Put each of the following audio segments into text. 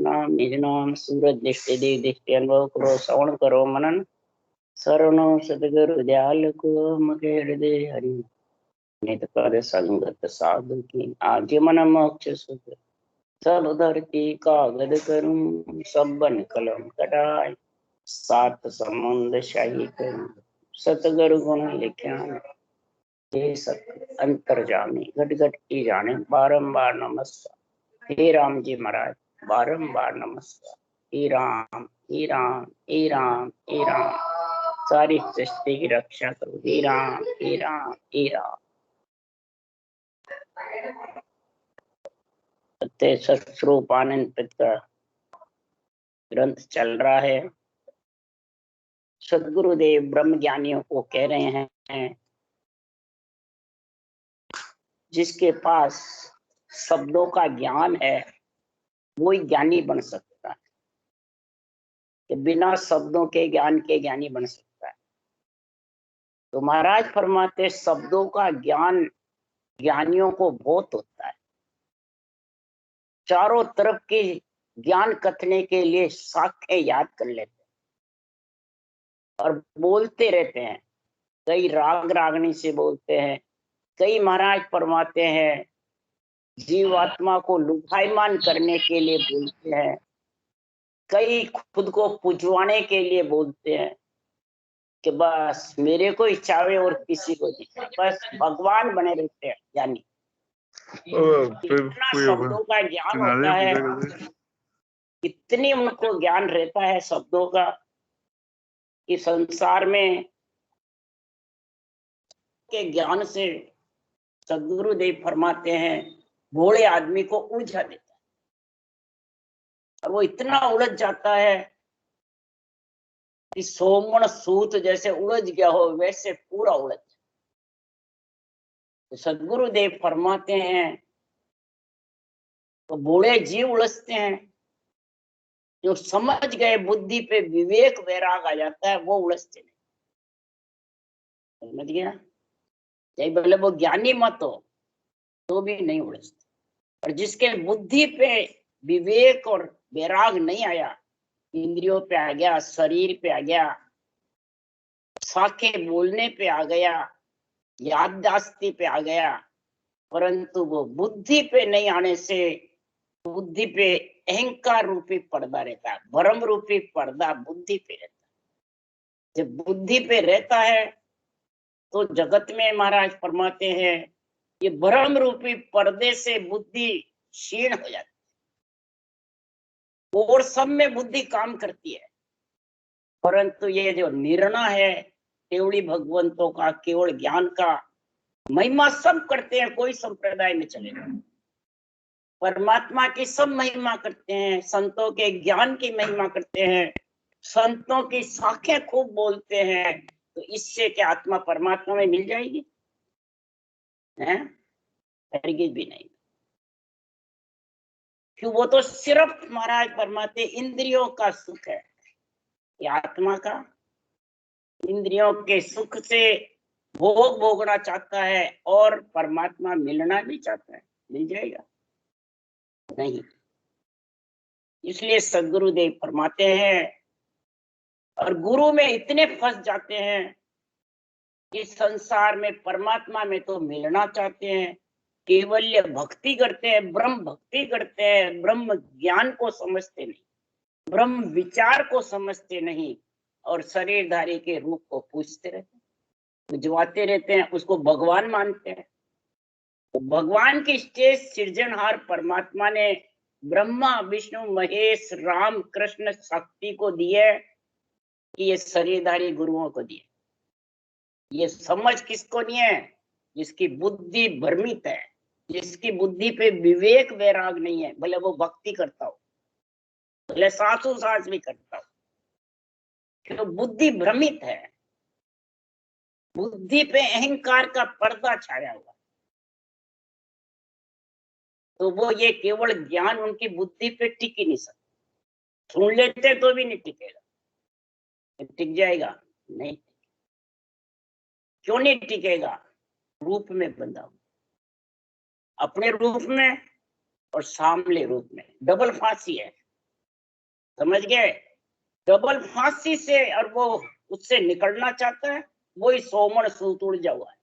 नाम निज नाम सूरज दृष्टि देव दृष्टि अनुभव करो श्रवण करो मनन शरणो सतगुरु दयाल को मगे हृदय हरि नित कर संगत साधु की आगे मन मोक्ष सुख सब धरती कागद करूं सब बन कलम कटाए सात समुंद शाही करूं सतगुरु गुण लिख्या हे सत अंतर जामी घट घट की जाने बारंबार नमस्कार हे राम जी महाराज बारंबार नमस्कार हे राम हे राम हे राम हे राम सारी सृष्टि की रक्षा करो हे राम हे राम हे राम। सत्स्वरूपानंद का ग्रंथ चल रहा है। सदगुरुदेव ब्रह्म ज्ञानियों को कह रहे हैं जिसके पास शब्दों का ज्ञान है वो ही ज्ञानी बन सकता है, कि बिना शब्दों के ज्ञान के ज्ञानी बन सकता है। तो महाराज फरमाते शब्दों का ज्ञान ज्ञानियों को बहुत होता है, चारों तरफ की ज्ञान कथने के लिए साक्ष्य याद कर लेते हैं और बोलते रहते हैं। कई राग रागनी से बोलते हैं, कई महाराज फरमाते हैं जीवात्मा को लुभायमान करने के लिए बोलते हैं, कई खुद को पुजवाने के लिए बोलते हैं कि बस मेरे को इच्छावे और किसी को नहीं, बस भगवान बने रहते हैं। यानी इतना शब्दों का ज्ञान होता है, इतनी उनको ज्ञान रहता है शब्दों का कि संसार में के ज्ञान से सदगुरुदेव फरमाते हैं भोले आदमी को उलझा देता है और वो इतना उलझ जाता है कि सोमन सूत जैसे उलझ गया हो वैसे पूरा उलझ। तो सदगुरुदेव फरमाते हैं तो भोले जीव उलझते हैं, जो समझ गए बुद्धि पे विवेक वैराग आ जाता है वो उलझते नहीं। समझ गया? चाहे भले वो ज्ञानी मत हो तो भी नहीं उलझते। और जिसके बुद्धि पे विवेक और वैराग नहीं आया, इंद्रियों पे आ गया, शरीर पे आ गया, साके बोलने पे आ गया, याददाश्ती पे आ गया, परंतु वो बुद्धि पे नहीं आने से बुद्धि पे अहंकार रूपी पर्दा रहता है, भ्रम रूपी पर्दा बुद्धि पे रहता है। जब बुद्धि पे रहता है तो जगत में महाराज फरमाते हैं ये भ्रम रूपी पर्दे से बुद्धि क्षीण हो जाती है और सब में बुद्धि काम करती है, परंतु ये जो निर्णय है केवली भगवंतों का, केवल ज्ञान का महिमा सब करते हैं, कोई संप्रदाय में चलेगा, परमात्मा की सब महिमा करते हैं, संतों के ज्ञान की महिमा करते हैं, संतों की शाखें खूब बोलते हैं, तो इससे क्या आत्मा परमात्मा में मिल जाएगी? हैं? हरगिज भी नहीं। क्यों? वो तो सिर्फ महाराज फरमाते इंद्रियों का सुख है, ये आत्मा का इंद्रियों के सुख से भोग भोगना चाहता है और परमात्मा मिलना भी चाहता है, मिल जाएगा? नहीं। इसलिए सदगुरुदेव फरमाते हैं और गुरु में इतने फंस जाते हैं इस संसार में परमात्मा में तो मिलना चाहते हैं, केवल्य भक्ति करते हैं, ब्रह्म भक्ति करते हैं, ब्रह्म ज्ञान को समझते नहीं, ब्रह्म विचार को समझते नहीं और शरीरधारी के रूप को पूछते रहते हैं, पूजवाते रहते हैं, उसको भगवान मानते हैं। तो भगवान की स्टेज सृजनहार परमात्मा ने ब्रह्मा विष्णु महेश राम कृष्ण शक्ति को दिए कि ये शरीरधारी गुरुओं को दिए। ये समझ किसको नहीं है? जिसकी बुद्धि भ्रमित है, जिसकी बुद्धि पे विवेक वैराग नहीं है, भले वो भक्ति करता हो, भले सासू सास भी करता हो, क्यों? बुद्धि भ्रमित है, बुद्धि पे अहंकार का पर्दा छाया हुआ, तो वो ये केवल ज्ञान उनकी बुद्धि पे टिक ही नहीं सकता। सुन लेते तो भी नहीं टिकेगा। टिक जाएगा? नहीं। क्यों नहीं टिकेगा? रूप में बंधा हुआ, अपने रूप में और सामने रूप में, डबल फांसी है। समझ गए? डबल फांसी से, और वो उससे निकलना चाहता है, वही सोमण सूत उड़ हुआ है।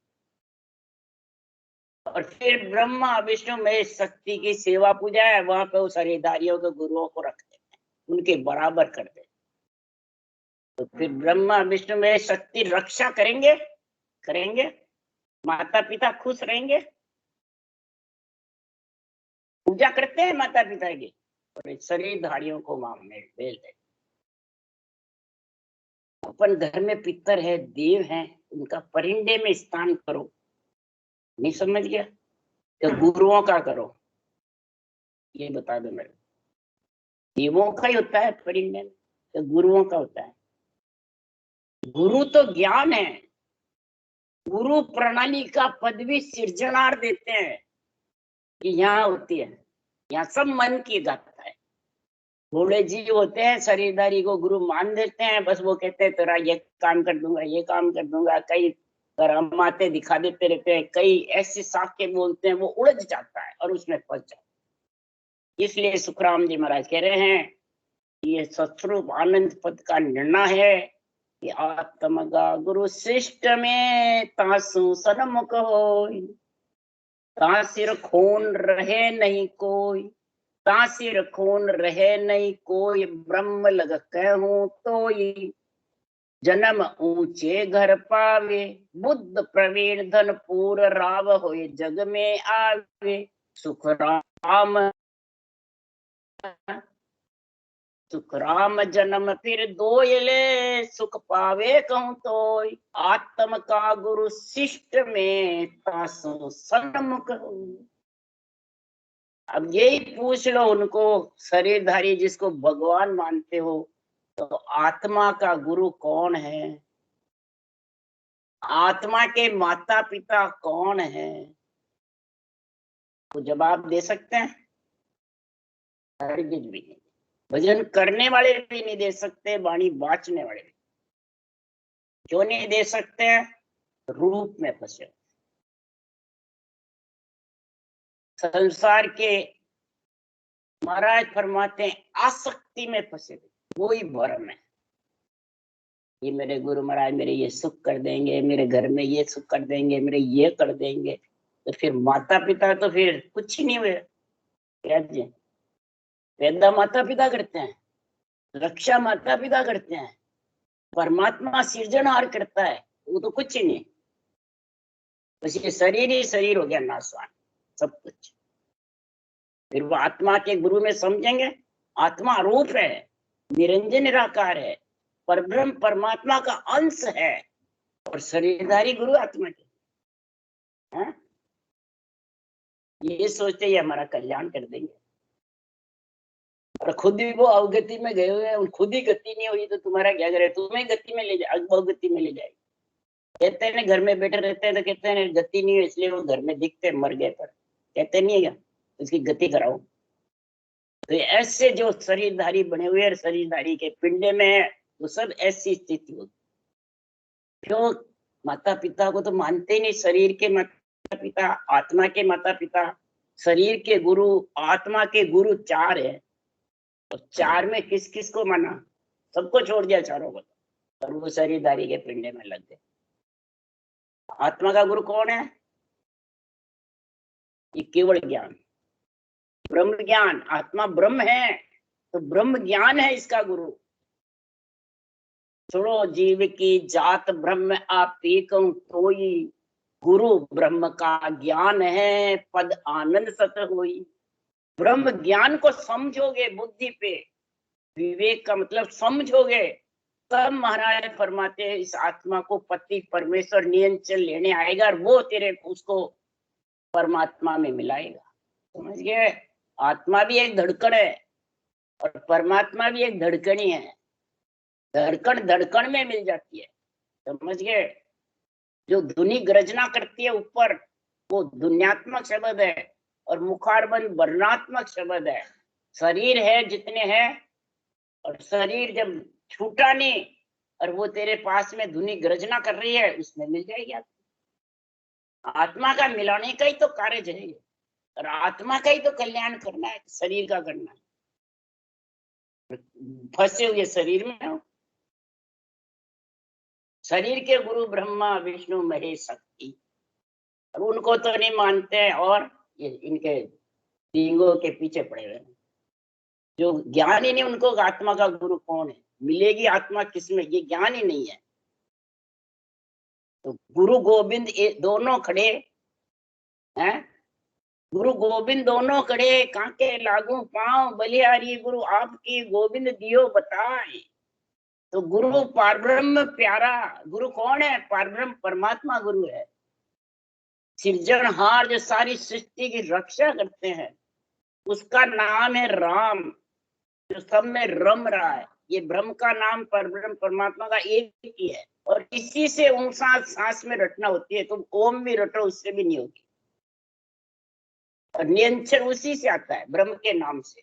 और फिर ब्रह्मा विष्णु महेश शक्ति की सेवा पूजा है, वहां पे उस शरीरधारियों के गुरुओं को रखते हैं, उनके बराबर करते हैं। तो फिर ब्रह्मा विष्णु महेश शक्ति रक्षा करेंगे, करेंगे, माता पिता खुश रहेंगे, पूजा करते हैं माता पिता की, और शरीरधारियों को वहां में भेज देते। अपन घर में पितर है, देव हैं, उनका परिंदे में स्नान करो, नहीं समझ गया? तो गुरुओं का करो, ये बता दो मेरे। देवों का ही होता है परिंदे में, तो गुरुओं का होता है। गुरु तो ज्ञान है, गुरु प्रणाली का पदवी सृजनार देते हैं कि यहाँ होती है, यहाँ सब मन की गाथा है। थोड़े जीव होते हैं शरीरधारी को गुरु मान देते हैं, बस वो कहते हैं तेरा ये काम कर दूंगा, ये काम कर दूंगा, कई करामाते दिखा देते रहते हैं, कई ऐसे साके बोलते हैं, वो उलझ जाता है और उसमें फंस जाता है। इसलिए सुखराम जी महाराज कह रहे हैं ये सत्स्वरूप आनंद पद का निर्णय है कि आत्मगा गुरु शिष्ट में तासु सन्मुख होय, ता सिर खून रहे नहीं कोई, ता सिर खून रहे नहीं कोई, ब्रह्म लग कहूं तोई, जन्म ऊंचे घर पावे, बुद्ध प्रवीण धन पूर राव होए, जग में आवे, सुख राम सुख राम जन्म फिर दोयले, सुख पावे कहूं तोय, आत्म का गुरु शिष्ट में तासु सन्मुख होय। अब यही पूछ लो उनको, शरीरधारी जिसको भगवान मानते हो, तो आत्मा का गुरु कौन है? आत्मा के माता पिता कौन है? तो जवाब दे सकते हैं? हरगिज भी नहीं। भजन करने वाले भी नहीं दे सकते, वाणी बांचने वाले भी। क्यों नहीं दे सकते हैं? रूप में फंसे, संसार के महाराज फरमाते हैं आसक्ति में फंसे, वही भरम है। ये मेरे गुरु महाराज मेरे ये सुख कर देंगे, मेरे घर में ये सुख कर देंगे, मेरे ये कर देंगे, तो फिर माता पिता तो फिर कुछ ही नहीं हुए। क्या जी? पैदा माता पिता करते हैं, रक्षा माता पिता करते हैं, परमात्मा सृजनहार करता है, वो तो कुछ ही नहीं। बस ये शरीर ही शरीर हो गया नाशवान, सब कुछ। फिर वो आत्मा के गुरु में समझेंगे, आत्मा रूप है, निरंजन निराकार है, परब्रह्म परमात्मा का अंश है, और शरीरधारी गुरु आत्मा के। हाँ? ये सोचते ही हमारा कल्याण कर देंगे, और खुद ही वो अवगति में गए हुए हैं, खुद ही गति नहीं हुई तो तुम्हारा क्या करे? तुम्हें गति में ले जाए, अवगति में ले जाएगी। कहते हैं घर में बैठे रहते हैं तो कहते हैं गति नहीं है, इसलिए वो घर में दिखते मर गए, पर कहते नहीं है उसकी गति कराओ। तो ऐसे जो शरीरधारी बने हुए हैं, शरीरधारी के पिंडे में है, तो सब ऐसी स्थिति होगी। क्यों? माता पिता को तो मानते ही नहीं, शरीर के माता पिता, आत्मा के माता पिता, शरीर के गुरु, आत्मा के गुरु चार है, और चार में किस किस को माना? सबको छोड़ दिया चारों को, और वो शरीरधारी के पिंडे में लग गए। आत्मा का गुरु कौन है? ये केवल ज्ञान, ब्रह्म ज्ञान। आत्मा ब्रह्म है तो ब्रह्म ज्ञान है इसका गुरु। सुनो, जीव की जात ब्रह्म आपी कहूं तोई, गुरु ब्रह्म का ज्ञान है, पद आनंद सत होई। ब्रह्म ज्ञान को समझोगे बुद्धि पे, विवेक का मतलब समझोगे, तब महाराज फरमाते हैं इस आत्मा को पति परमेश्वर नियंत्रण लेने आएगा, और वो तेरे उसको परमात्मा में मिलाएगा। समझ गए? आत्मा भी एक धड़कन है और परमात्मा भी एक धड़कन ही है। धड़कन धड़कन में मिल जाती है। समझ गए? जो ध्वनि गर्जना करती है ऊपर, वो ध्वन्यात्मक शब्द है, और मुखारबंद वर्णात्मक शब्द है। शरीर है जितने हैं, और शरीर जब छूटा नहीं और वो तेरे पास में ध्वनि गर्जना कर रही है, उसमें मिल जाएगी। आत्मा का मिलाने का ही तो कार्य है, और आत्मा का ही तो कल्याण करना है, शरीर का करना है। फंसे हुए शरीर में हो। शरीर के गुरु ब्रह्मा विष्णु महेश शक्ति, और उनको तो नहीं मानते हैं, और ये इनके लिंगों के पीछे पड़े हुए हैं। जो ज्ञान ही नहीं, उनको आत्मा का गुरु कौन है, मिलेगी आत्मा किसमें, ये ज्ञान ही नहीं है। तो गुरु गोविंद दोनों खड़े हैं, गुरु गोविंद दोनों खड़े, कांके लागू पांव बलिहारी गुरु आपकी गोविंद दियो बताए। तो गुरु परब्रह्म प्यारा गुरु कौन है, परब्रह्म परमात्मा गुरु है। सृजनहार जो सारी सृष्टि की रक्षा करते हैं, उसका नाम है राम, जो सब में रम रहा है। ये ब्रह्म का नाम परब्रह्म परमात्मा का एक ही है, और इसी से सांस में रटना होती है। तुम ओम भी रटो, उससे भी नहीं होगी। और नियंत्रण उसी से आता है, ब्रह्म के नाम से।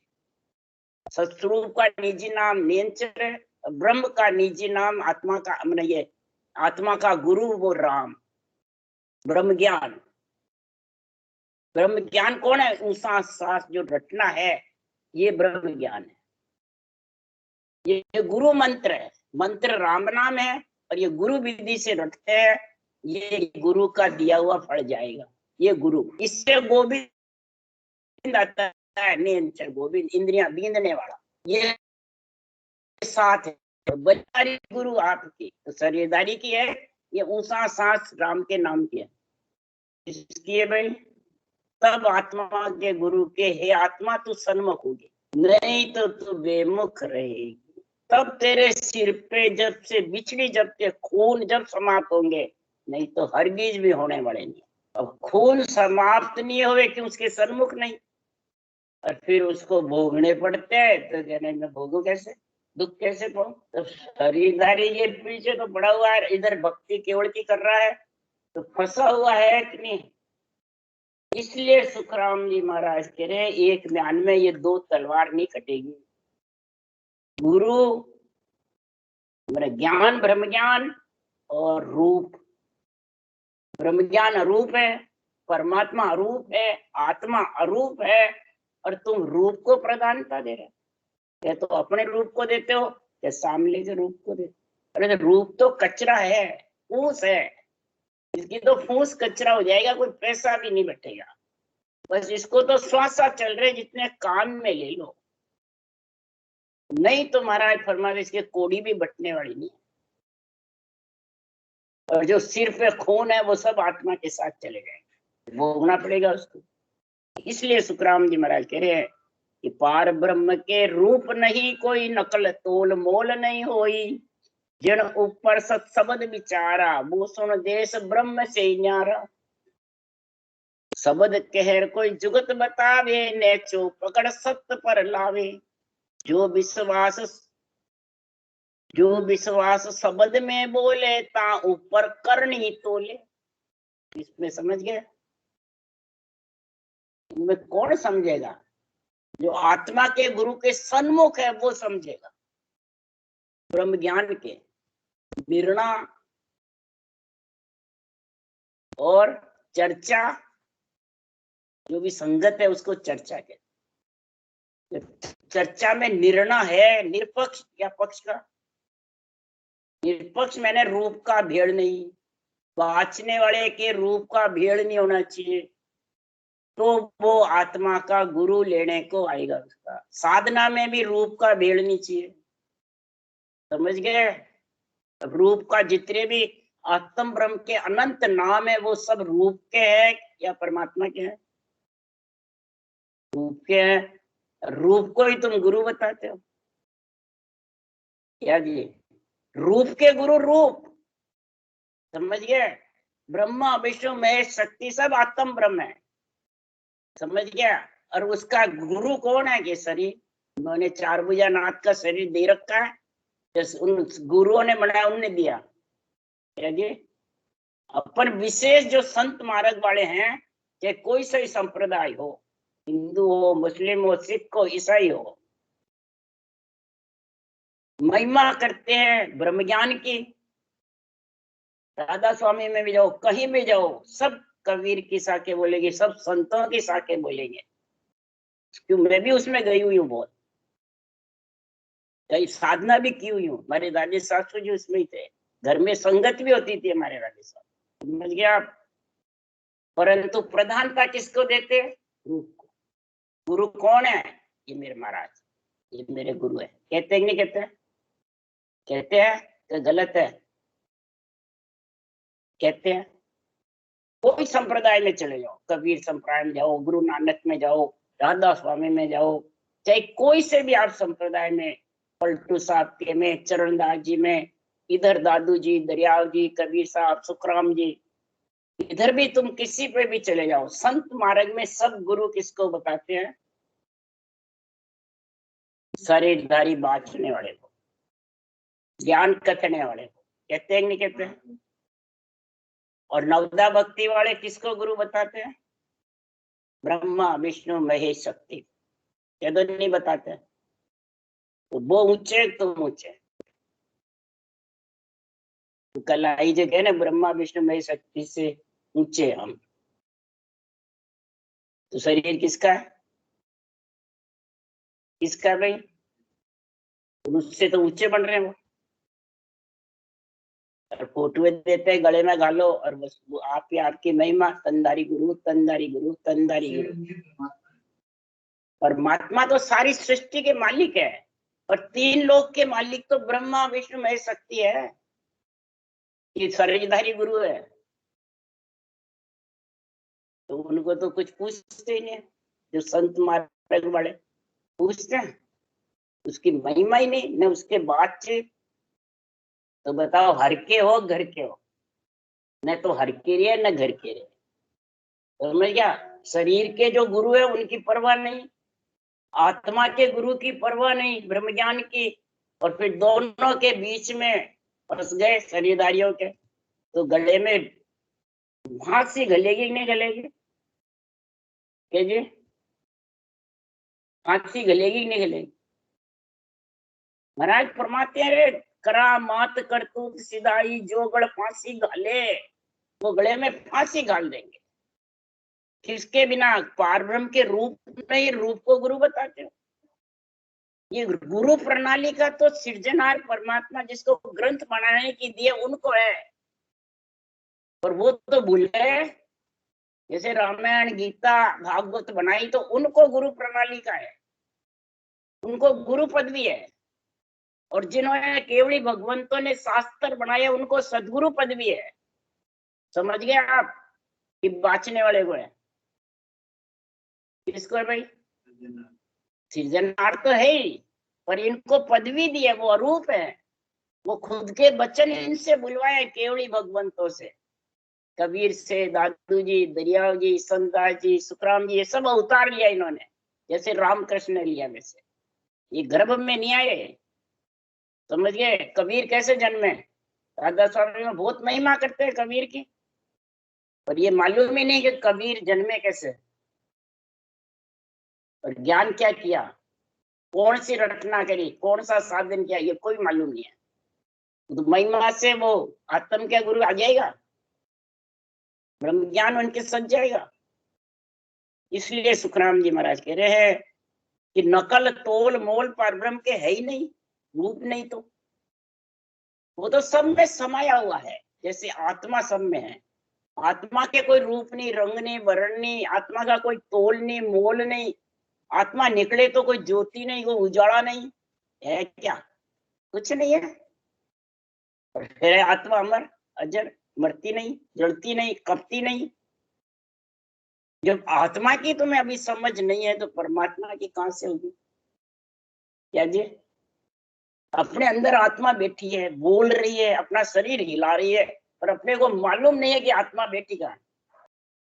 सत्स्वरूप का निजी नाम नियंत्रण है, ब्रह्म का निजी नाम आत्मा का, ये आत्मा का गुरु वो राम। ब्रह्म ज्ञान, ब्रह्म ज्ञान कौन है, सांस जो रटना है, ये ब्रह्म ज्ञान है। ये गुरु मंत्र है, मंत्र राम नाम है, और ये गुरु विधि से रटते हैं, ये गुरु का दिया हुआ फल जाएगा। ये गुरु, इससे गोविंद आता है, नियंत्रण गोविंद, इंद्रियां बींदने वाला, ये साथ है। बलिहारी गुरु आपकी तो शरीरदारी की है, ये ऊंचा सांस राम के नाम की है। इसकी है भाई, तब आत्मा के गुरु के, हे आत्मा तू सन्मुख होगी, नहीं तो तू बेमुख रहेगी। तब तेरे सिर पे जब से बिछड़ी, जब से खून जब समाप्त होंगे, नहीं तो हरगिज भी होने वाले नहीं। अब खून समाप्त नहीं हुए कि उसके सन्मुख नहीं, और फिर उसको भोगने पड़ते हैं। तो कहने में भोगो कैसे, दुख कैसे पाऊं। तो शरीरधारी ये पीछे तो पड़ा हुआ है, इधर भक्ति केवल की कर रहा है, तो फंसा हुआ है कि नहीं। इसलिए सुखराम जी महाराज कह रहे, एक म्यान में ये दो तलवार नहीं कटेगी। गुरु ज्ञान, ब्रह्म ज्ञान, और रूप। ब्रह्म ज्ञान अरूप है, परमात्मा अरूप है, आत्मा अरूप है, और तुम रूप को प्रधानता दे रहे, या तो अपने रूप को देते हो या सामने के रूप को देते हो। अरे रूप तो कचरा है, फूस है, इसकी तो फूस कचरा हो जाएगा, कोई पैसा भी नहीं बैठेगा। बस इसको तो श्वासा चल रहे, जितने काम में ले लो, नहीं तो महाराज फरमावे इसके कोड़ी भी बटने वाली नहीं। और जो सिर पे खून है वो सब आत्मा के साथ चले जाएंगे, भोगना पड़ेगा उसको। इसलिए सुखराम जी महाराज कह रहे हैं कि पार ब्रह्म के रूप नहीं कोई नकल, तोल मोल नहीं होई, जिन ऊपर सत शब्द विचारा, वो सुन देश ब्रह्म से न्यारा। शब्द कहर कोई जुगत बतावे, नेचो पकड़ सत्य पर लावे। जो विश्वास शब्द में बोले, ता ऊपर करनी तोले। इसमें समझ गए, इनमें कौन समझेगा, जो आत्मा के गुरु के सन्मुख है वो समझेगा। ब्रह्म ज्ञान के निर्णा और चर्चा, जो भी संगत है उसको चर्चा कहते। चर्चा में निर्णय है निरपक्ष या पक्ष का। निरपक्ष मैंने रूप का भेड़ नहीं, बाँचने वाले के रूप का भेड़ नहीं होना चाहिए, तो वो आत्मा का गुरु लेने को आएगा। उसका साधना में भी रूप का भेड़ नहीं चाहिए, समझ गए। रूप का जितने भी आत्म ब्रह्म के अनंत नाम है, वो सब रूप के हैं या परमात्मा के हैं, रूप के हैं। रूप को ही तुम गुरु बताते हो क्या जी, रूप के गुरु रूप, समझ गए। ब्रह्मा विष्णु महेश शक्ति सब आत्म ब्रह्म है, समझ गया। और उसका गुरु कौन है, कि शरीर, उन्होंने चार भुजा नाथ का शरीर दे रखा है, जैसे उन गुरुओं ने बनाया, उनने दिया क्या जी। अपन विशेष जो संत मार्ग वाले हैं, चाहे कोई सा संप्रदाय हो, हिंदू हो, मुस्लिम हो, सिख हो, ईसाई हो, महिमा करते हैं ब्रह्म ज्ञान की। राधा स्वामी में भी जाओ, कहीं भी जाओ, सब कबीर की साखे बोलेंगे, सब संतों की साखे बोलेंगे, क्यों मैं भी उसमें गई हुई हूँ बहुत। कई साधना भी की हुई हूँ, हमारे राजे सासू जी उसमें ही थे, घर में संगत भी होती थी हमारे राजे साहब, समझ गया आप। परंतु प्रधानता किसको देते हैं? गुरु को। गुरु कौन है? ये मेरे महाराज, ये मेरे गुरु है। कहते हैं नहीं कहते? कहते हैं तो गलत है? कहते हैं। कोई संप्रदाय में चले जाओ, कबीर संप्रदाय में जाओ, गुरु नानक में जाओ, राधा स्वामी में जाओ, चाहे कोई से भी आप संप्रदाय में, पलटू साहब के में, चरणदास जी में, इधर दादू जी, दरियाव जी, कबीर साहब, सुखराम जी, इधर भी तुम किसी पे भी चले जाओ, संत मार्ग में सब गुरु किसको बताते हैं? शरीरधारी बांटने वाले को, ज्ञान कथने वाले को। कहते हैं नहीं कहते? और नवदा भक्ति वाले किसको गुरु बताते हैं? ब्रह्मा विष्णु महेश शक्ति। क्या तो नहीं बताते? तो वो ऊंचे तुम ऊंचे। तो कल आई जो कहे ना, ब्रह्मा विष्णु महेश शक्ति से ऊंचे हम। तो शरीर किसका है? किसका भाई? उससे तो ऊंचे बन रहे हैं वो। और फोटो देते हैं, गले में घालो, और बस वो आप ही आपकी महिमा, तंदारी गुरु, तंदारी गुरु, तंदारी गुरु। परमात्मा तो सारी सृष्टि के मालिक है, और तीन लोक के मालिक तो ब्रह्मा विष्णु महेश शक्ति है। ये शरीरधारी गुरु है, तो उनको तो कुछ पूछते ही नहीं। जो संत मार्ग वाले पूछते हैं, उसकी महिमा ही नहीं, न उसके बातचीत। तो बताओ, हर के हो घर के हो, न तो हर के रहे न घर के रहे। तो मैं क्या, शरीर के जो गुरु है उनकी परवाह नहीं, आत्मा के गुरु की परवाह नहीं, ब्रह्म ज्ञान की, और फिर दोनों के बीच में फंस गए शरीरधारियों के। तो गले में फांसी गलेगी नहीं गलेगी? क्या जी? फांसी गलेगी नहीं गलेगी? महाराज फरमाते हैं, रे करा मात करतूत सिधाई, जो गड़ फांसी घाले, वो गले में फांसी घाल देंगे। किसके बिना? पारब्रह्म के रूप में ही रूप को गुरु बताते हो। ये गुरु प्रणाली का तो सृजनहार परमात्मा जिसको ग्रंथ बनाने की दिए उनको है, और वो तो भूल गए। जैसे रामायण गीता भागवत बनाई तो उनको गुरु प्रणाली का है, उनको गुरु पदवी है। और जिन्होंने केवली भगवंतों ने शास्त्र बनाए उनको सदगुरु पदवी है। समझ गए आप? कि बाँचने वाले को है। किसको है भाई? सृजनहार तो है ही, पर इनको पदवी दी है, वो अरूप है। वो खुद के बचन इनसे बुलवाए, केवली भगवंतों से, कबीर से, दादू जी, दरियाव जी, संतदास जी, सुखराम जी, ये सब अवतार लिया इन्होंने, जैसे रामकृष्ण ने लिया। वैसे ये गर्भ में नहीं आए। समझ गए? कबीर कैसे जन्मे? राधा स्वामी में बहुत महिमा करते हैं कबीर की, पर ये मालूम ही नहीं कि कबीर जन्मे कैसे, और ज्ञान क्या किया, कौन सी रचना करी, कौन सा साधन किया, ये कोई मालूम नहीं है। तो महिमा से वो आत्म क्या गुरु आ जाएगा, ब्रह्म ज्ञान उनके सज जाएगा। इसलिए सुखराम जी महाराज कह रहे हैं कि नकल तोल मोल पर ब्रह्म के है ही नहीं, रूप नहीं, तो वो तो सब में समाया हुआ है, जैसे आत्मा सब में है। आत्मा के कोई रूप नहीं, रंग नहीं, वर्ण नहीं, आत्मा का कोई तोल नहीं, मोल नहीं। आत्मा निकले तो कोई ज्योति नहीं, कोई उजाला नहीं है, क्या कुछ नहीं है। और फिर आत्मा अमर अजर, मरती नहीं, जड़ती नहीं, कपती नहीं। जब आत्मा की तुम्हें अभी समझ नहीं है तो परमात्मा की कहां से होगी? क्या जी? अपने अंदर आत्मा बैठी है, बोल रही है, अपना शरीर हिला रही है, पर अपने को मालूम नहीं है कि आत्मा बैठी कहाँ है।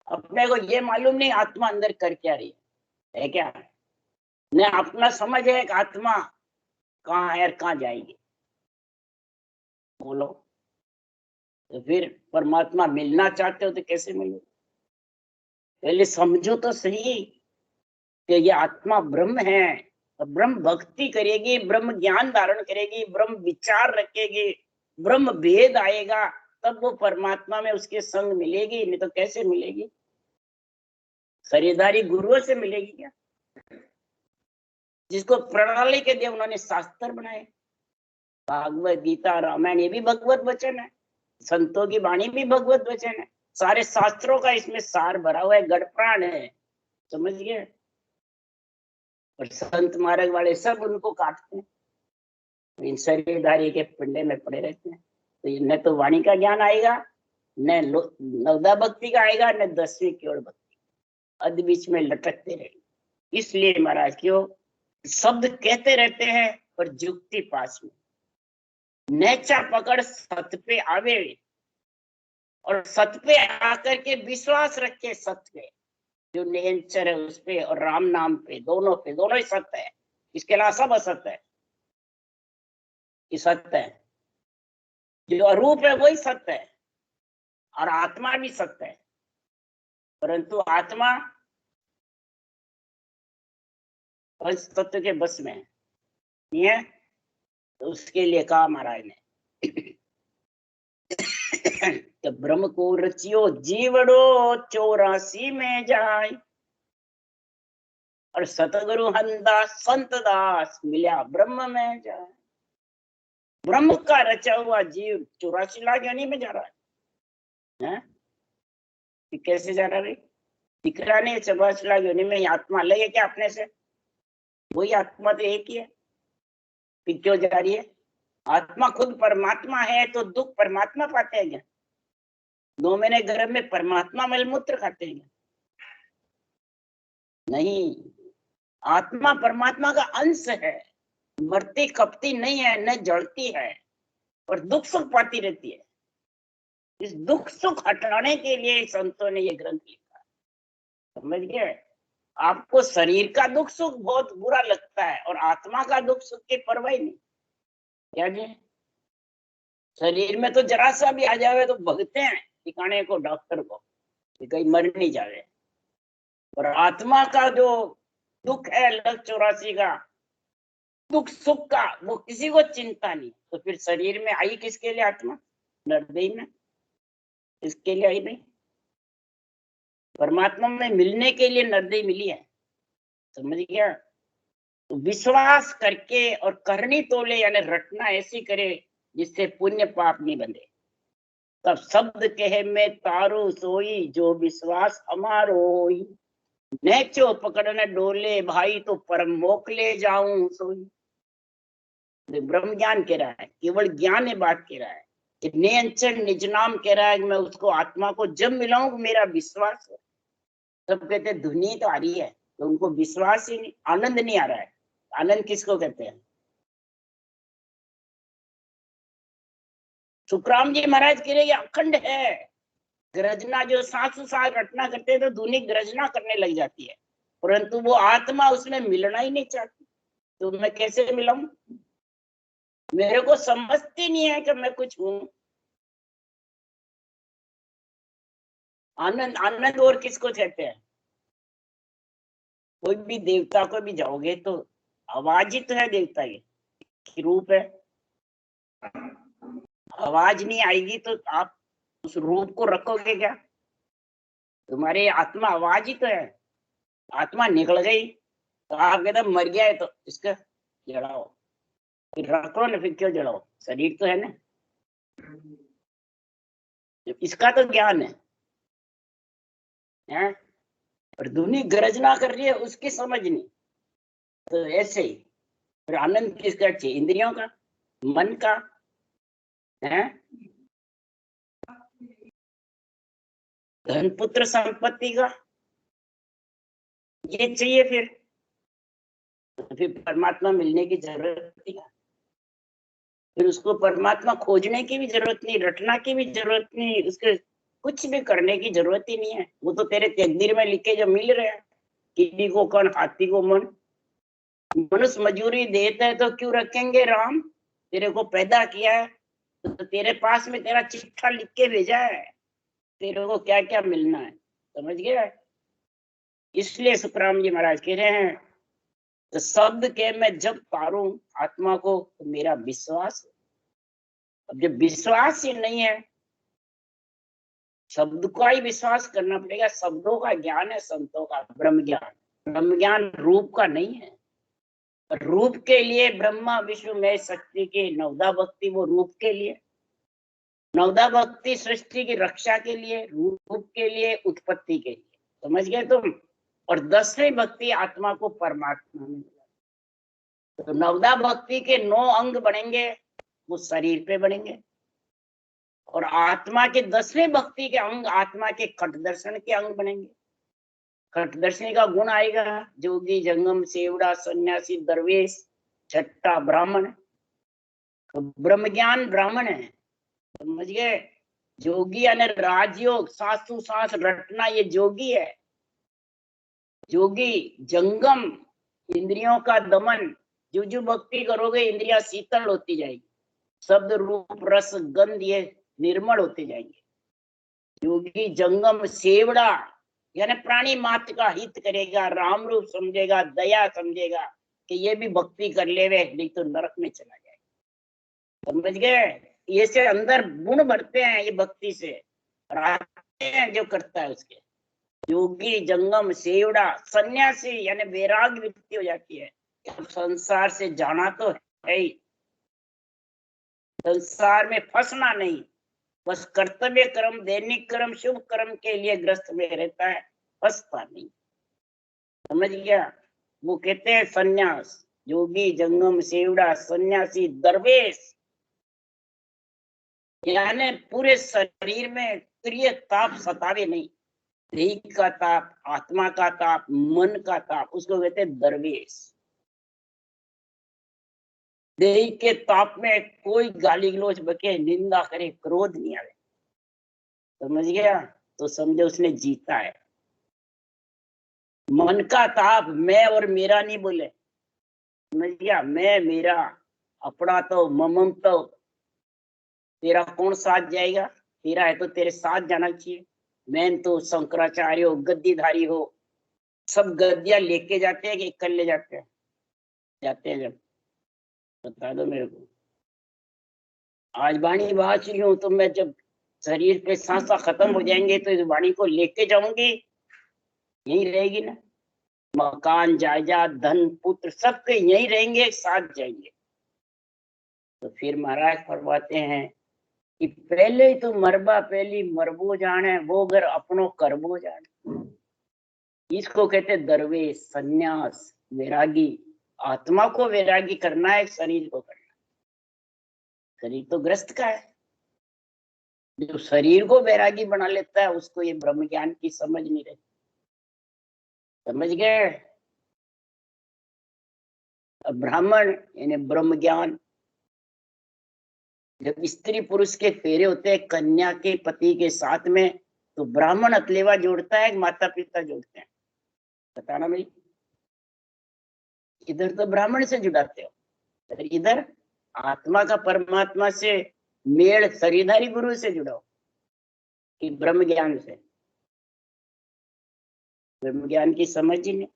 अपने को ये मालूम नहीं आत्मा अंदर कर क्या रही है क्या? न अपना समझ है कि आत्मा कहाँ है और कहाँ जाएगी। बोलो, तो फिर परमात्मा मिलना चाहते हो तो कैसे मिलो? पहले समझो तो सही कि ये आत्मा ब्रह्म है, और ब्रह्म भक्ति करेगी, ब्रह्म ज्ञान धारण करेगी, ब्रह्म विचार रखेगी, ब्रह्म भेद आएगा, तब वो परमात्मा में उसके संग मिलेगी, नहीं तो कैसे मिलेगी? शरीरधारी गुरुओं से मिलेगी क्या? जिसको प्रणाली के दिए उन्होंने शास्त्र बनाए। भागवत गीता रामायण ये भी भगवत वचन है, संतों की वाणी भी भगवत वचन है, सारे शास्त्रों का इसमें सार भरा हुआ है, गढ़प्राण है, समझ गए। और संत मार्ग वाले सब उनको काटते हैं, इन शरीरधारी के पिंडे में पड़े रहते हैं। तो न तो वाणी का ज्ञान आएगा, न नवदा भक्ति का आएगा, न 10वीं केवल भक्ति, अध बीच में लटकते रहेंगे। इसलिए महाराज क्यों शब्द कहते रहते हैं और जुक्ति पास में, नेचा पकड़ सत पे आवे और सत पे आकर के विश्वास रखे, सत्य पे जो नेचर है उस पे और राम नाम पे, दोनों ही सत्य है, इसके अलावा सब असत्य है। ये सत्य है, जो अरूप है वही सत्य है और आत्मा भी सत्य है, परंतु आत्मा पंच तत्व के बस में है। तो उसके लिए कहा महाराज ने तो ब्रह्म को रचियो जीवड़ो 84 में जाए और सतगुरु हंदास संत दास मिला ब्रह्म में जाए। ब्रह्म का रचा हुआ जीव 84 लाख योनि में जा रहा है? कैसे जा रहा है? दिख रहा नहीं 84 लाख योनि में आत्मा अलग है क्या अपने से? वही आत्मा तो एक ही है, फिर क्यों जा रही है? आत्मा खुद परमात्मा है तो दुख परमात्मा पाते हैं क्या? 2 महीने गर्भ में परमात्मा मलमूत्र खाते हैं? नहीं, आत्मा परमात्मा का अंश है, मरती कपती नहीं है, न जड़ती है और दुख सुख पाती रहती है। इस दुख सुख हटाने के लिए संतों ने ये ग्रंथ लिखा, समझ गए। आपको शरीर का दुख सुख बहुत बुरा लगता है और आत्मा का दुख सुख की परवाह नहीं, क्या जी? शरीर में तो जरा सा भी आ जावे तो भगते हैं ठिकाने को, डॉक्टर को, कि कहीं मर नहीं जावे। और आत्मा का जो दुख है 184 का दुख सुख का, वो किसी को चिंता नहीं। तो फिर शरीर में आई किसके लिए आत्मा? नरदेही में, इसके लिए आई नहीं, परमात्मा में मिलने के लिए नरदेही मिली है, समझ गया। तो विश्वास करके और करनी तोले यानी रटना ऐसी करे जिससे पुण्य पाप नहीं बंधे। तब शब्द कहे मैं तारू सोई जो विश्वास हमारो होई, नेचो पकड़ने डोले भाई तो परम मोकले जाऊं सोई। ब्रह्म ज्ञान कह रहा है, केवल ज्ञान में बात कह रहा है कि नियंचन निज नाम कह रहा है कि मैं उसको आत्मा को जब मिलाऊं मेरा विश्वास है। सब कहते हैं धुनी तो आ रही है, तो उनको विश्वास ही नहीं, आनंद नहीं आ रहा है। आनंद किसको कहते हैं? सुखराम जी महाराज कह रहे अखंड है। गर्जना जो सासु सास रटना करते हैं तो धुनी गर्जना करने लग जाती है, परंतु वो आत्मा उसमें मिलना ही नहीं चाहती। तो मैं कैसे मिलाऊं? मेरे को समझती नहीं है कि मैं कुछ हूं। आनंद, आनंद और किसको कहते हैं? कोई भी देवता को भी जाओगे तो आवाज ही तो है देवता की, रूप है। आवाज नहीं आएगी तो आप उस रूप को रखोगे क्या? तुम्हारी आत्मा आवाज ही तो है। आत्मा निकल गई तो आप कहते मर गया है तो इसका जड़ाओ, फिर रख लो ना, फिर क्यों जड़ाओ? शरीर तो है ना, इसका तो ज्ञान है? और दुनी गर्जना कर रही है उसकी समझ नहीं। तो ऐसे ही फिर आनंद किसका चाहिए? इंद्रियों का, मन का है, धन पुत्र संपत्ति का, ये चाहिए। फिर परमात्मा मिलने की जरूरत नहीं, फिर उसको परमात्मा खोजने की भी जरूरत नहीं, रटना की भी जरूरत नहीं, उसके कुछ भी करने की जरूरत ही नहीं है। वो तो तेरे तकदीर में लिखे जो मिल रहे हैं। कीड़ी को कण हाथी को मन, मनुष्य मजूरी देता है तो क्यों रखेंगे राम? तेरे को पैदा किया है तो तेरे पास में तेरा चिट्ठा लिख के भेजा है, तेरे को क्या क्या मिलना है, समझ गया। इसलिए सुखराम जी महाराज कह रहे हैं तो शब्द के मैं जब तारूं आत्मा को तो मेरा विश्वास। अब जब विश्वास ही नहीं है, शब्द का ही विश्वास करना पड़ेगा। शब्दों का ज्ञान है संतों का, ब्रह्म ज्ञान। ब्रह्म ज्ञान रूप का नहीं है, रूप के लिए ब्रह्मा विष्णु महेश शक्ति की नवदा भक्ति, वो रूप के लिए। नवदा भक्ति सृष्टि की रक्षा के लिए, रूप के लिए, उत्पत्ति के लिए। समझ गए तुम? और 10वीं भक्ति आत्मा को परमात्मा में। तो नवदा भक्ति के 9 अंग बनेंगे, वो शरीर पे बनेंगे। और आत्मा के 10वीं भक्ति के अंग आत्मा के खट दर्शन के अंग बनेंगे। खट दर्शन का गुण आएगा, जोगी, जंगम, सेवड़ा, सन्यासी, दरवेश, छठा ब्राह्मण। तो ब्रह्म ज्ञान ब्राह्मण है, समझ गए? जोगी यानी राजयोग, सासु सांस रटना, ये जोगी है। जोगी जंगम, इंद्रियों का दमन। जो भक्ति करोगे इंद्रियां शीतल होती जाएगी, शब्द रूप रस गंध ये निर्मल होते जाएंगे। योगी जंगम, सेवड़ा यानी प्राणी मात्र का हित करेगा, राम रूप समझेगा, दया समझेगा कि ये भी भक्ति कर लेवे, नहीं तो नरक में चला जाएगा। समझ गए? ये से अंदर गुण बढ़ते हैं ये भक्ति से, और आते हैं जो करता है उसके। योगी जंगम सेवड़ा, सन्यासी यानी वैराग्य वृत्ति हो जाती है। संसार से जाना तो है ही, संसार में फंसना नहीं, बस कर्तव्य कर्म, दैनिक कर्म, शुभ कर्म के लिए ग्रस्त में रहता है, फंसता नहीं। समझ गया? वो कहते हैं सन्यास। योगी जंगम सेवड़ा, सन्यासी, दरवेश यानी पूरे शरीर में प्रिय ताप सतावे नहीं, देह का ताप, आत्मा का ताप, मन का ताप, उसको कहते हैं दरवेश। देह के ताप में कोई गाली गलौज बके, निंदा करे, क्रोध नहीं आवे। समझ गया? तो समझो उसने जीता है। मन का ताप, मैं और मेरा नहीं बोले, समझ गया? मैं मेरा, अपना तो, ममम तो, तेरा कौन साथ जाएगा? तेरा है तो तेरे साथ जाना चाहिए। मैं तो शंकराचार्य हो, गद्दीधारी हो, सब गद्दियां लेके जाते हैं कि इकल्ले जाते हैं? जाते हैं। जब बता दो मेरे को। आज वाणी बात रही हूँ तो मैं जब शरीर पे सांसा खत्म हो जाएंगे तो इस वाणी को लेके जाऊंगी, यही रहेगी ना। मकान, जायदाद, धन, पुत्र सबके यही रहेंगे, साथ जाएंगे। तो फिर महाराज फरमाते हैं कि पहले ही तो मरबा, पहली मरबो जाने, वो घर अपनो करबो जाने। इसको कहते दरवेश, सन्यास, वैरागी। आत्मा को वैरागी करना है, शरीर को करना। शरीर तो ग्रस्त का है। जो शरीर को वैरागी बना लेता है उसको ये ब्रह्म ज्ञान की समझ नहीं रहती। समझ गए? ब्राह्मण यानी ब्रह्म ज्ञान। जब स्त्री पुरुष के फेरे होते हैं कन्या के पति के साथ में, तो ब्राह्मण अतलेवा जोड़ता है, माता पिता जोड़ते हैं। बताना भाई, इधर तो ब्राह्मण से जुड़ाते हो, इधर आत्मा का परमात्मा से मेल शरीरधारी गुरु से जुड़ाओ कि ब्रह्म ज्ञान से। ब्रह्म ज्ञान की समझ ही नहीं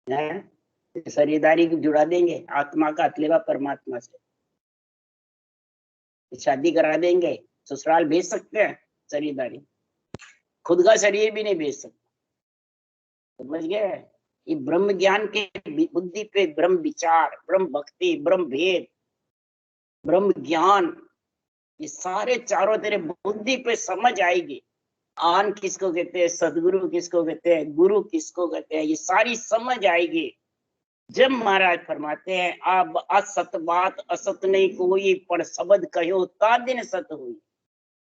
है, शरीरधारी को जुड़ा देंगे आत्मा का अतलेवा परमात्मा से, शादी करा देंगे, ससुराल भेज सकते हैं शरीरधारी, खुद का शरीर भी नहीं भेज सकते। समझ गए? ये ब्रह्म ज्ञान के बुद्धि पे ब्रह्म विचार, ब्रह्म भक्ति, ब्रह्म भेद, ब्रह्म ज्ञान, ये सारे चारों तेरे बुद्धि पे समझ आएगी। आन किसको कहते हैं, सदगुरु किसको कहते हैं, गुरु किसको कहते हैं, ये सारी समझ आएगी जब महाराज फरमाते हैं अब असत बात असत नहीं कोई, पर शब्द कहो ता दिन सत हुई।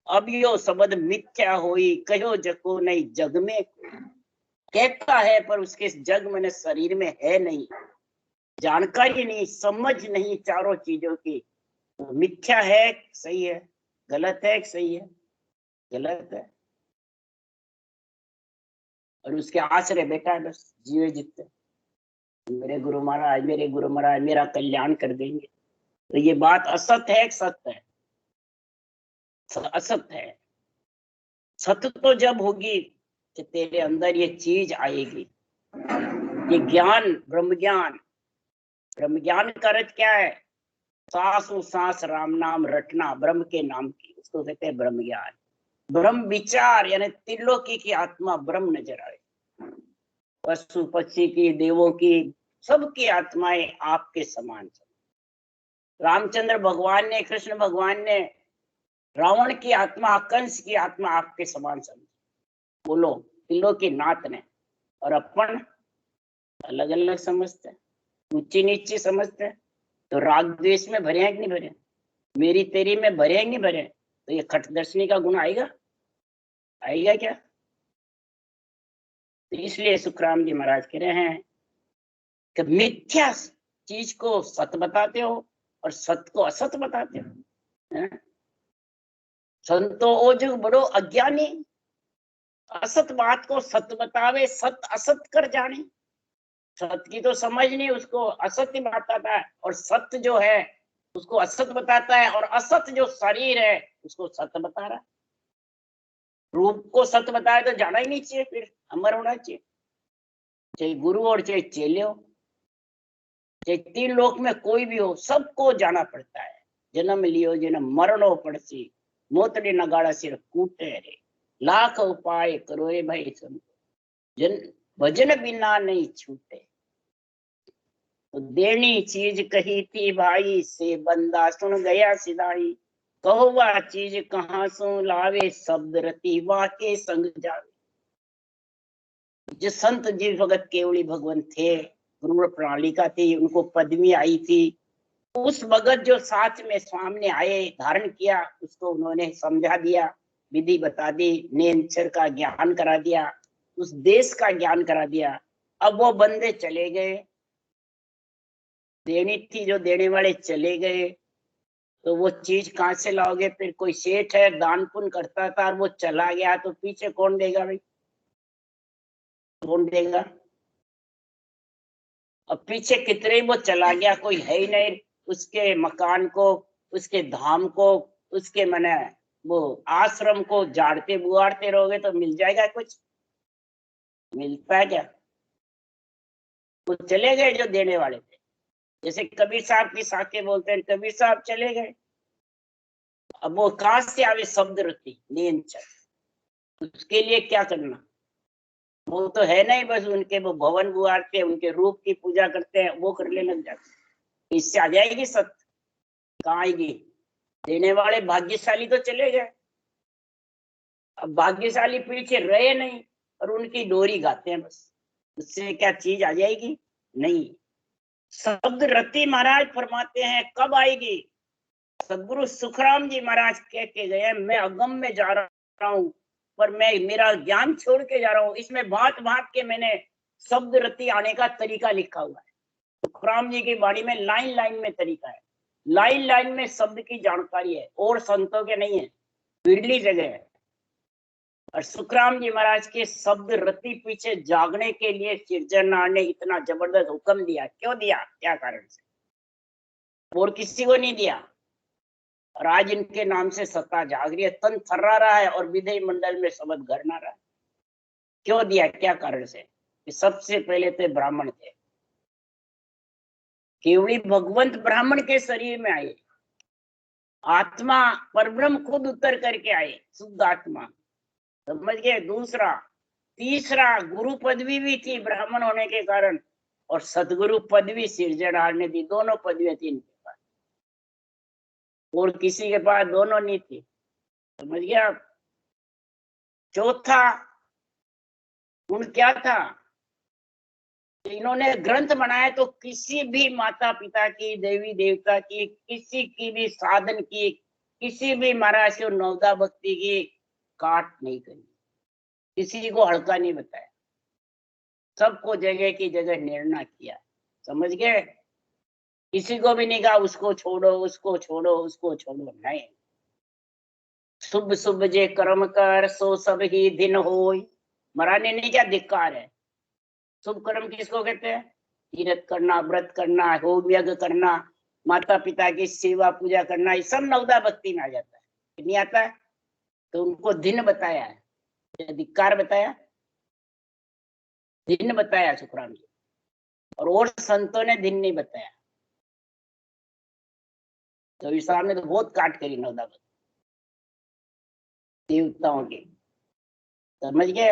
अब यो शब्द मिथ्या हुई, कहो जको नहीं जग में। कहता है पर उसके जग में शरीर में है नहीं, जानकारी नहीं, समझ नहीं चारों चीजों की, तो मिथ्या है सही है, गलत है सही है, गलत है। और उसके आश्रय बैठा है बस, जीवे जितने मेरे गुरु महाराज, मेरे गुरु महाराज मेरा कल्याण कर देंगे। तो ये बात असत है, सत्य है? असत है। सत्य तो जब होगी कि तेरे अंदर ये चीज आएगी, ये ज्ञान, ब्रह्म ज्ञान। ब्रह्म ज्ञान का अर्थ क्या है? सांसों सांस राम नाम रटना, ब्रह्म के नाम की, उसको कहते हैं ब्रह्म ज्ञान। ब्रह्म विचार यानी त्रिलोकी की आत्मा ब्रह्म नजर आए, पशु पक्षी की, देवों की, सबकी आत्माएं आपके समान समझो। रामचंद्र भगवान ने, कृष्ण भगवान ने रावण की आत्मा, कंस की आत्मा आपके समान समझी, बोलो तिलों की नाथ ने। और अपन अलग अलग समझते हैं, ऊंची नीची समझते हैं। तो राग द्वेष में भरे हैं कि नहीं भरे, मेरी तेरी में भरे हैं कि नहीं भरे, तो ये खटदर्शनी का गुण आएगा, आएगा क्या? तो इसलिए सुखराम जी महाराज कह रहे हैं कि मिथ्या चीज को सत्य बताते हो और सत्य को असत बताते हो। संतो ओ जुग बड़ो अज्ञानी, असत बात को सत्य बतावे, सत्य असत कर जाने। सत्य की तो समझ नहीं, उसको असत्य बताता है, और सत्य जो है उसको असत बताता है, और असत जो शरीर है उसको सत्य बता रहा है। रूप को सत्य बताए तो जाना ही नहीं चाहिए, फिर अमर होना चाहिए, चाहे गुरु और चाहे चेले हो, चाहे तीन लोक में कोई भी हो, सबको जाना पड़ता है। जन्म लियो जन्म मरणो पड़सी, मोतड़े नगाड़ा सिर कूटे रे, लाख उपाय करो रे भाई संतो, जन भजन बिना नहीं छूटे। तो देनी चीज कही थी भाई से, बंदा सुन गया सिधाई, कहो वह चीज कहाँ सो लावे, शब्द रति वाके संग जावे। जो संत जी भगत केवली भगवान थे, गुरु प्रणालिका थी, उनको पदवी आई थी, उस भगत जो साथ में सामने आए, धारण किया, उसको उन्होंने समझा दिया, विधि बता दी, नेंचर का ज्ञान करा दिया, उस देश का ज्ञान करा दिया। अब वो बंदे चले गए, देनी थी जो देने वाले चले गए, तो वो चीज कहाँ से लाओगे? फिर कोई सेठ है दान पुण्य करता था और वो चला गया, तो पीछे कौन देगा भाई, कौन देगा? अब पीछे कितने वो चला गया, कोई है ही नहीं, उसके मकान को, उसके धाम को, उसके मने वो आश्रम को जाड़ते बुआड़ते रहोगे तो मिल जाएगा कुछ? मिलता है क्या? वो चले गए जो देने वाले थे। जैसे कबीर साहब की साके बोलते हैं, कबीर साहब चले गए, अब वो कहां से आवे शब्द रति नियंत्रण, उसके लिए क्या करना? वो तो है नहीं, बस उनके वो भवन बुआरते, उनके रूप की पूजा करते हैं, वो करने लग जाते। इससे आ जाएगी सत्य? कहाँ आएगी? देने वाले भाग्यशाली तो चले गए, अब भाग्यशाली पीछे रहे नहीं, और उनकी डोरी गाते हैं बस, उससे क्या चीज आ जाएगी? नहीं। शब्द रति महाराज फरमाते हैं कब आएगी? सदगुरु सुखराम जी महाराज कह के गए, मैं अगम में जा रहा हूँ, पर मैं मेरा ज्ञान छोड़ के जा रहा हूँ, इसमें भांत भांत के मैंने शब्द रति आने का तरीका लिखा हुआ है। सुखराम जी की वाणी में लाइन लाइन में तरीका है, लाइन लाइन में शब्द की जानकारी है, और संतों के नहीं है, बिरली जगह है। और सुखराम जी महाराज के शब्द रति पीछे जागने के लिए सिरजननाथ ने इतना जबरदस्त हुक्म दिया। क्यों दिया? क्या कारण से? और किसी को नहीं दिया। और आज इनके नाम से सत्ता जाग रही है, तन थर्रा रहा है, और विधेय मंडल में शब्द घरना रहा है। क्यों दिया? क्या कारण से? कि सबसे पहले तो ब्राह्मण थे, केवली भगवंत ब्राह्मण के शरीर में आए, आत्मा परब्रह्म खुद उतर करके आए, शुद्ध आत्मा, समझ गए? दूसरा, तीसरा, गुरु पदवी भी थी ब्राह्मण होने के कारण, और सतगुरु पदवी सिरजनहार ने दी, दोनों पदवियां थी इनके पास, और किसी के पास दोनों नहीं थी, समझ गया आप? चौथा गुण क्या था? इन्होंने ग्रंथ बनाया तो किसी भी माता पिता की, देवी देवता की, किसी की भी साधन की, किसी भी महाराज से नवदा भक्ति की काट नहीं करी, किसी को हल्का नहीं बताया, सबको जगह की जगह निर्णय किया, समझ गए? किसी को भी नहीं कहा उसको छोड़ो, उसको छोड़ो, उसको छोड़ो, नहीं। शुभ शुभ जे कर्म कर, सो सब ही दिन होय। महाराज ने नहीं क्या धिक्कार है? शुभ कर्म किसको कहते हैं? तीर्थ करना, व्रत करना, होम यज्ञ करना, माता पिता की सेवा पूजा करना, ये सब नवदा भक्ति में आ जाता है, नहीं आता है? तो उनको दिन बताया है, धिक्कार बताया, दिन बताया सुखराम जी, और संतों ने दिन नहीं बताया। तो साहब ने तो बहुत काट करी नवदा भक्ति देवताओं की, समझ गए?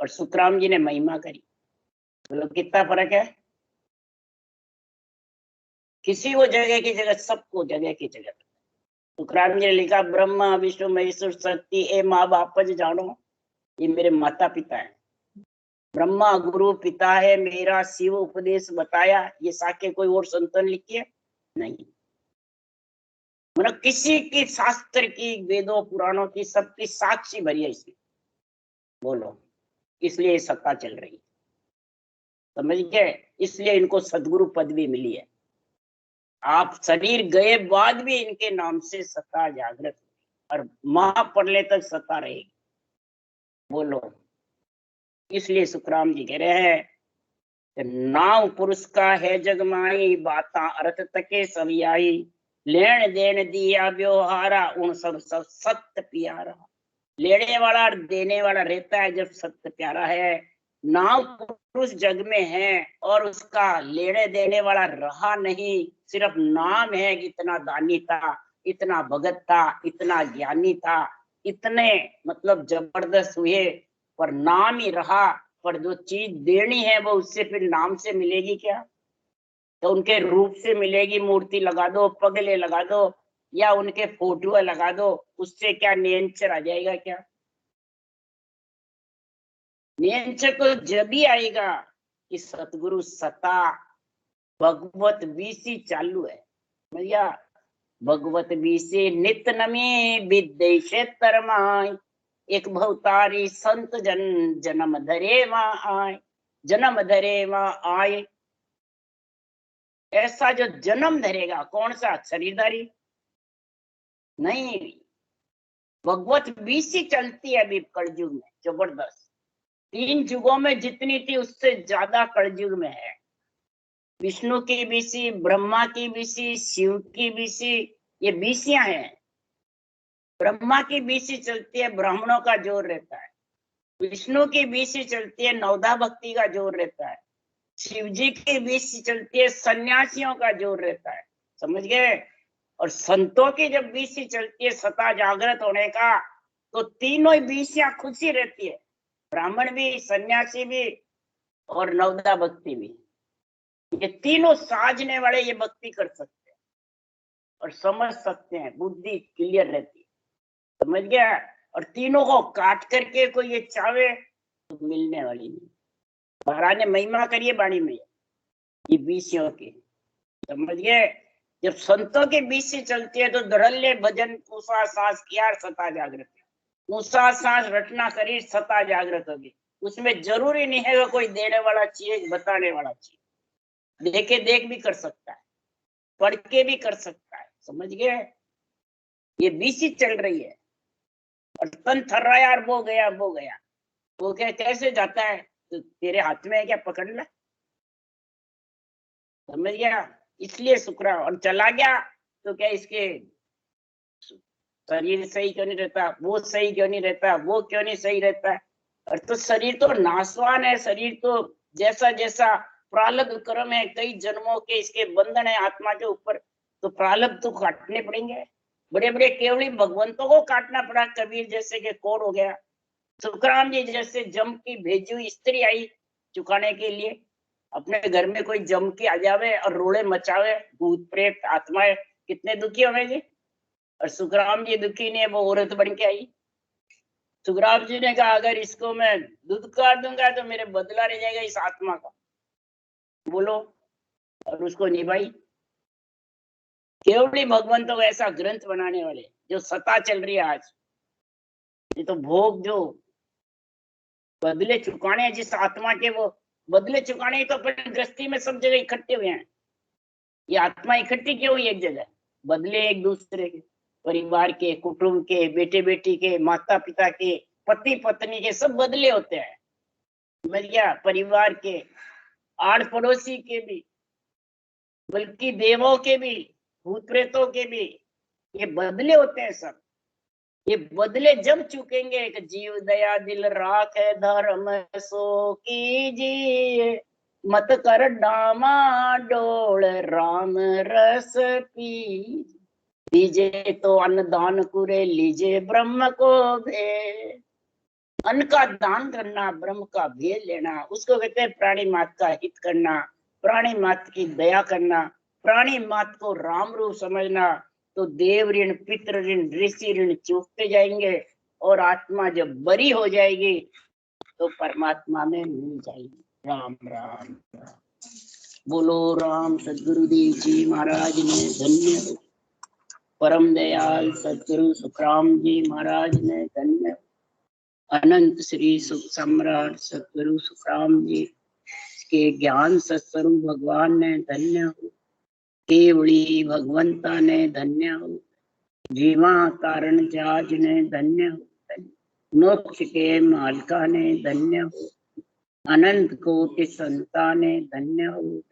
और सुखराम जी ने महिमा करी। तो कितना फर्क है? किसी को जगह की जगह, सबको जगह की जगह। तुकाराम जी ने लिखा, ब्रह्मा विष्णु महेश्वर शक्ति ए माँ बाप जानो, ये मेरे माता पिता है। ब्रह्मा गुरु पिता है मेरा, शिव उपदेश बताया, ये साके कोई और संतन लिखी है नहीं। मतलब किसी की शास्त्र की, वेदों पुराणों की, सबकी साक्षी भरी है इसमें। बोलो, इसलिए सत्ता चल रही है, समझ गए? इसलिए इनको सदगुरु पदवी मिली है। आप शरीर गए बाद भी इनके नाम से सत्ता जागृत और महाप्रलय तक सत्ता रहेगी। बोलो, इसलिए सुखराम जी कह रहे हैं, नाव पुरुष का है जगमाई, बाता अर्थ तके सभी आई, लेन देन दिया व्यवहारा, उन सब सब सत्य प्यारा। लेने वाला और देने वाला रहता है जब सत्य प्यारा है। नाव पुरुष जग में है और उसका लेने देने वाला रहा नहीं, सिर्फ नाम है कि इतना दानी था, इतना भगत था, इतना ज्ञानी था, इतने मतलब जबरदस्त हुए, पर नाम ही रहा। पर जो चीज देनी है वो उससे फिर नाम से मिलेगी क्या? तो उनके रूप से मिलेगी, मूर्ति लगा दो, पगले लगा दो, या उनके फोटो लगा दो, उससे क्या नियंचर आ जाएगा क्या? नियंचर तो जब ही आएगा कि सतगुरु सता भगवत बीसी चालू है भैया। भगवत बीसी नित नमी विदेशे तरमाय, एक भवतारी संत जन जन्म धरे वहां आए, जन्म धरे वहां आए। ऐसा जो जन्म धरेगा, कौन सा? शरीरधारी नहीं, भगवत बीसी चलती है अभी कलयुग में, जबरदस्त। 3 युगों में जितनी थी उससे ज्यादा कलयुग में है। विष्णु की बीसी, ब्रह्मा की बीसी, शिव की बीसी, ये बीसियां हैं। ब्रह्मा की बीसी चलती है, ब्राह्मणों का जोर रहता है। विष्णु की बीसी चलती है, नवधा भक्ति का जोर रहता है। शिव जी की बीसी चलती है, सन्यासियों का जोर रहता है। समझ गए? और संतों की जब बीसी चलती है सता जागृत होने का, तो तीनों ही बीसियां खुशी रहती है, ब्राह्मण भी, सन्यासी भी और नवदा भक्ति भी। ये तीनों साजने वाले ये भक्ति कर सकते हैं और समझ सकते हैं, बुद्धि क्लियर रहती है। समझ गया? और तीनों को काट करके कोई ये चाहे तो मिलने वाली नहीं। महाराज ने महिमा करिए बाणी में ये बीसियों की। समझ गए? जब संतों की बीसी चलती है तो धड़ल्ले भजन ऊषा सांस किया सता जागृत, ऊषा सांस रटना शरीर सता जागृत होगी। उसमें जरूरी नहीं है कोई देने वाला चाहिए, बताने वाला चाहिए। देखे देख भी कर सकता है, पढ़ के भी कर सकता है। समझ गए? ये बीसी चल रही है और तन थर्राया और वो गया वो गया। वो क्या कैसे जाता है? तो तेरे हाथ में है क्या, पकड़ ले। समझ गया? इसलिए शुक्रा, और चला गया तो क्या इसके शरीर सही क्यों नहीं रहता, वो सही क्यों नहीं रहता, वो क्यों नहीं सही रहता है? और तो शरीर तो नाशवान है, शरीर तो जैसा जैसा प्रारब्ध कर्म है, कई जन्मों के इसके बंधन है आत्मा के ऊपर, तो प्रारब्ध तो काटने पड़ेंगे। बड़े बड़े केवली भगवंतों को काटना पड़ा, कबीर जैसे के कौन हो गया, सुखराम जी जैसे जम की भेजी हुई स्त्री आई चुकाने के लिए। अपने घर में कोई जम के आ जावे और रोड़े मचावे, भूत प्रेत आत्माएं कितने दुखी होंगे जी। और सुखराम जी दुखी नहीं है, वो औरत बन के आई। सुखराम जी ने कहा, अगर इसको मैं दूध काट दूंगा तो मेरे बदला रह जाएगा इस आत्मा का। बोलो, और उसको निभाई। केवली भगवंतों को ऐसा ग्रंथ बनाने वाले जो सत्ता चल रही है आज। ये तो भोग जो बदले चुकाने हैं जिस आत्मा के, वो बदले चुकाने ही तो अपनी गृहस्थी में सब जगह इकट्ठे हुए हैं। ये आत्मा इकट्ठी क्यों हुई एक जगह? बदले एक दूसरे के, परिवार के, कुटुंब के, बेटे बेटी के, माता पिता के, पति पत्नी के, सब बदले होते हैं। समझ गया? परिवार के, आड़ पड़ोसी के भी, बल्कि देवों के भी, भूत प्रेतों के भी, ये बदले होते हैं सब। ये बदले जब चुकेंगे, एक जीव दया दिल राख है धर्म सो कीजिए, मत कर डामा डोल राम रस पी, लीजिए तो अन्नदान कुरे, लीजिए ब्रह्म को भेद। अन्न का दान करना, ब्रह्म का भेद लेना, उसको कहते हैं प्राणी मात्र का हित करना, प्राणी मात्र की दया करना, प्राणी मात को राम रूप समझना, तो देव ऋण, पितृ ऋण, ऋषि ऋण चूकते जाएंगे और आत्मा जब बरी हो जाएगी तो परमात्मा में मिल जाएगी। राम राम राम। बोलो राम सदगुरुदेव जी महाराज ने धन्य हो। परम दयाल सदगुरु सुखराम जी महाराज ने धन्य हो। अनंत श्री सुख सम्राट सदगुरु सुखराम जी के ज्ञान सत्स्वरूप भगवान ने धन्य हो। केवड़ी भगवंता ने धन्य हो। जीवा कारण जाज ने धन्य हो। मोक्ष के मालका ने धन्य हो। अनंत कोटि संता ने धन्य हो।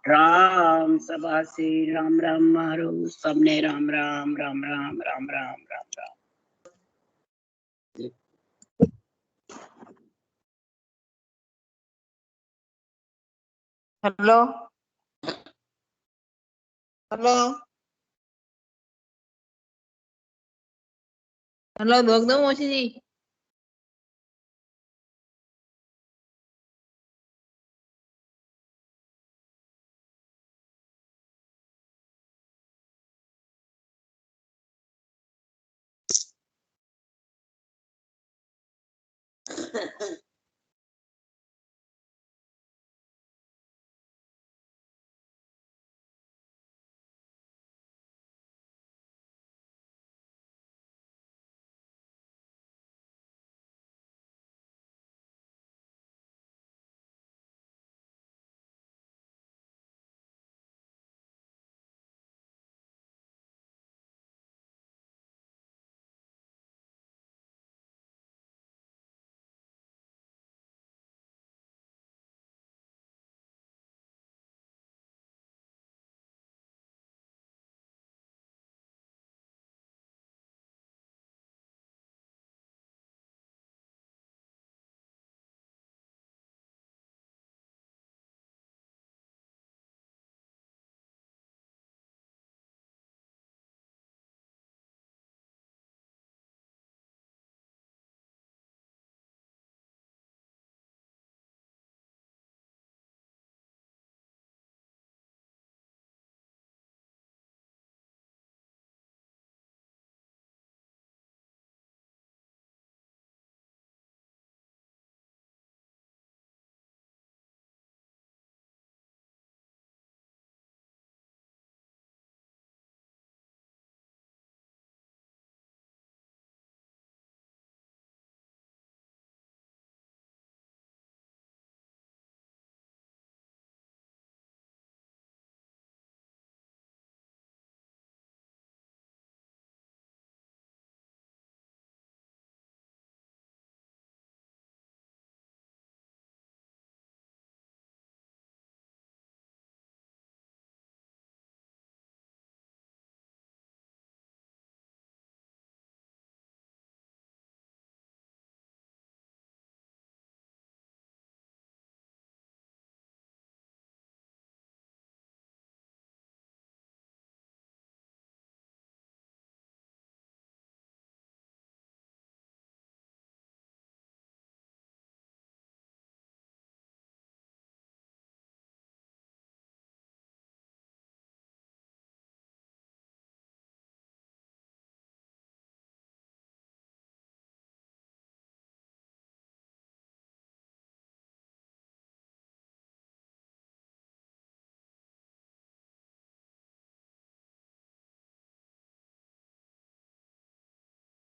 राम सभा से राम राम मारो, सबने Ram Ram Ram Ram Ram Ram Ram Ram. Hello hello hello दोग दो मौसी जी।